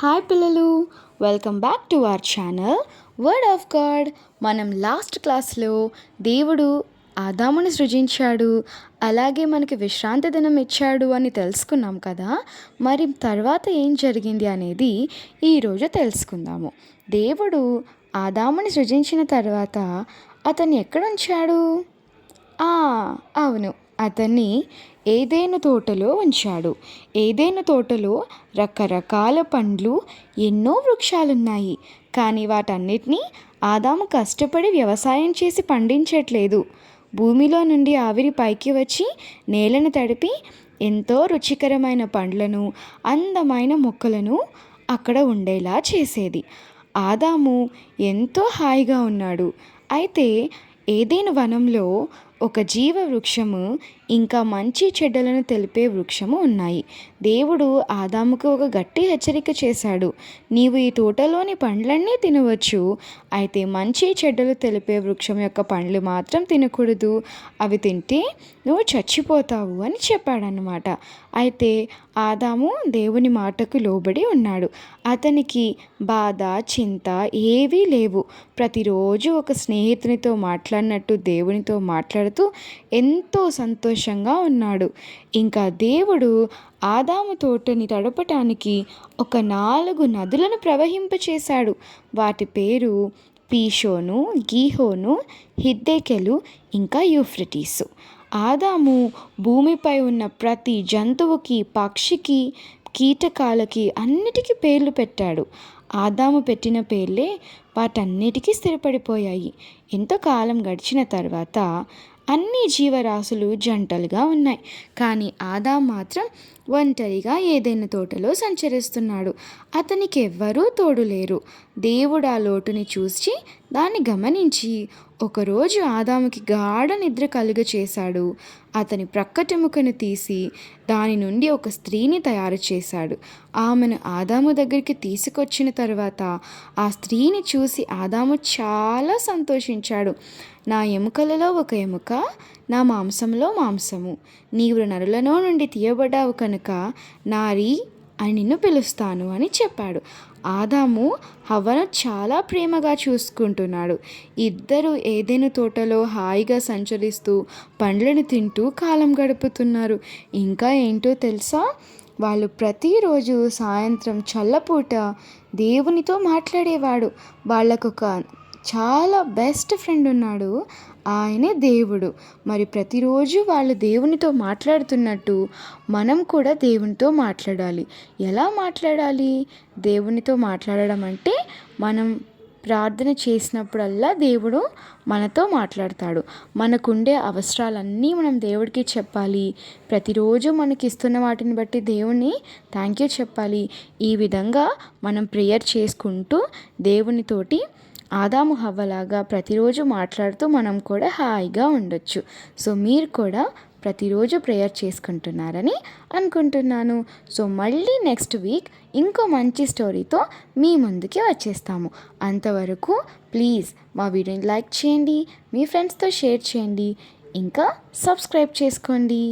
Hi పిల్లలు, welcome back to our channel word of God. మనం last క్లాస్లో దేవుడు ఆదాముని సృజించాడు, అలాగే మనకి విశ్రాంతి దినం ఇచ్చాడు అని తెలుసుకున్నాం కదా. మరి తర్వాత ఏం జరిగింది అనేది ఈరోజు తెలుసుకుందాము. దేవుడు ఆదాముని సృజించిన తర్వాత అతన్ని ఎక్కడ ఉంచాడు? అవును, అతన్ని ఏదెను తోటలో ఉంచాడు. ఏదెను తోటలో రకరకాల పండ్లు, ఎన్నో వృక్షాలున్నాయి. కానీ వాటన్నిటినీ ఆదాము కష్టపడి వ్యవసాయం చేసి పండించట్లేదు. భూమిలో నుండి ఆవిరి పైకి వచ్చి నేలను తడిపి ఎంతో రుచికరమైన పండ్లను, అందమైన మొక్కలను అక్కడ ఉండేలా చేసేది. ఆదాము ఎంతో హాయిగా ఉన్నాడు. అయితే ఏదెను వనంలో ఒక జీవ వృక్షము, ఇంకా మంచి చెడ్డలను తెలిపే వృక్షము ఉన్నాయి. దేవుడు ఆదాముకు ఒక గట్టి హెచ్చరిక చేశాడు. నీవు ఈ తోటలోని పండ్లన్నీ తినవచ్చు, అయితే మంచి చెడ్డలు తెలిపే వృక్షం యొక్క పండ్లు మాత్రం తినకూడదు. అవి తింటే నువ్వు చచ్చిపోతావు అని చెప్పాడన్నమాట. అయితే ఆదాము దేవుని మాటకు లోబడి ఉన్నాడు. అతనికి బాధ, చింత ఏవీ లేవు. ప్రతిరోజు ఒక స్నేహితునితో మాట్లాడినట్టు దేవునితో మాట్లాడుతూ ఎంతో సంతోషంగా ఉన్నాడు. ఇంకా దేవుడు ఆదాము తోటని తడపటానికి ఒక 4 నదులను ప్రవహింపచేశాడు. వాటి పేరు పీషోను, గీహోను, హిద్దెకెలు, ఇంకా యూఫ్రటీసు. ఆదాము భూమిపై ఉన్న ప్రతి జంతువుకి, పక్షికి, కీటకాలకి అన్నిటికీ పేర్లు పెట్టాడు. ఆదాము పెట్టిన పేర్లే వాటన్నిటికీ స్థిరపడిపోయాయి. ఎంతో కాలం గడిచిన తర్వాత అన్ని జీవరాశులు జంటలుగా ఉన్నాయి. కానీ ఆదాం మాత్రం ఒంటరిగా ఏదైనా తోటలో సంచరిస్తున్నాడు. అతనికి ఎవ్వరూ తోడు లేరు. దేవుడు ఆ లోటుని చూసి దాన్ని గమనించి ఒకరోజు ఆదాముకి గాఢ నిద్ర కలుగచేశాడు. అతని ప్రక్కటెముకను తీసి దాని నుండి ఒక స్త్రీని తయారు చేశాడు. ఆమెను ఆదాము దగ్గరికి తీసుకొచ్చిన తర్వాత ఆ స్త్రీని చూసి ఆదాము చాలా సంతోషించాడు. నా ఎముకలలో ఒక ఎముక, నా మాంసంలో మాంసము. నీవు నరులలో నుండి తీయబడ్డావు కనుక నారి అని నిన్ను పిలుస్తాను అని చెప్పాడు. ఆదాము హవ్వను చాలా ప్రేమగా చూసుకుంటున్నాడు. ఇద్దరు ఏదెను తోటలో హాయిగా సంచరిస్తూ పండ్లను తింటూ కాలం గడుపుతున్నారు. ఇంకా ఏంటో తెలుసా? వాళ్ళు ప్రతిరోజు సాయంత్రం చల్లపూట దేవునితో మాట్లాడేవాడు. వాళ్ళకొక చాలా బెస్ట్ ఫ్రెండ్ ఉన్నాడు, ఆయనే దేవుడు. మరి ప్రతిరోజు వాళ్ళు దేవునితో మాట్లాడుతున్నట్టు మనం కూడా దేవునితో మాట్లాడాలి. ఎలా మాట్లాడాలి? దేవునితో మాట్లాడడం అంటే మనం ప్రార్థన చేసినప్పుడల్లా దేవుడు మనతో మాట్లాడతాడు. మనకుండే అవసరాలన్నీ మనం దేవుడికి చెప్పాలి. ప్రతిరోజు మనకి ఇస్తున్న వాటిని బట్టి దేవుని థ్యాంక్ యూ చెప్పాలి. ఈ విధంగా మనం ప్రేయర్ చేసుకుంటూ దేవునితోటి ఆదాము హవ్వలాగా ప్రతిరోజు మాట్లాడుతూ మనం కూడా హాయిగా ఉండొచ్చు. సో మీరు కూడా ప్రతిరోజు ప్రేయర్ చేసుకుంటున్నారని అనుకుంటున్నాను. సో మళ్ళీ నెక్స్ట్ వీక్ ఇంకో మంచి స్టోరీతో మీ ముందుకి వచ్చేస్తాము. అంతవరకు ప్లీజ్ మా వీడియోని లైక్ చేయండి, మీ ఫ్రెండ్స్తో షేర్ చేయండి, ఇంకా సబ్స్క్రైబ్ చేసుకోండి.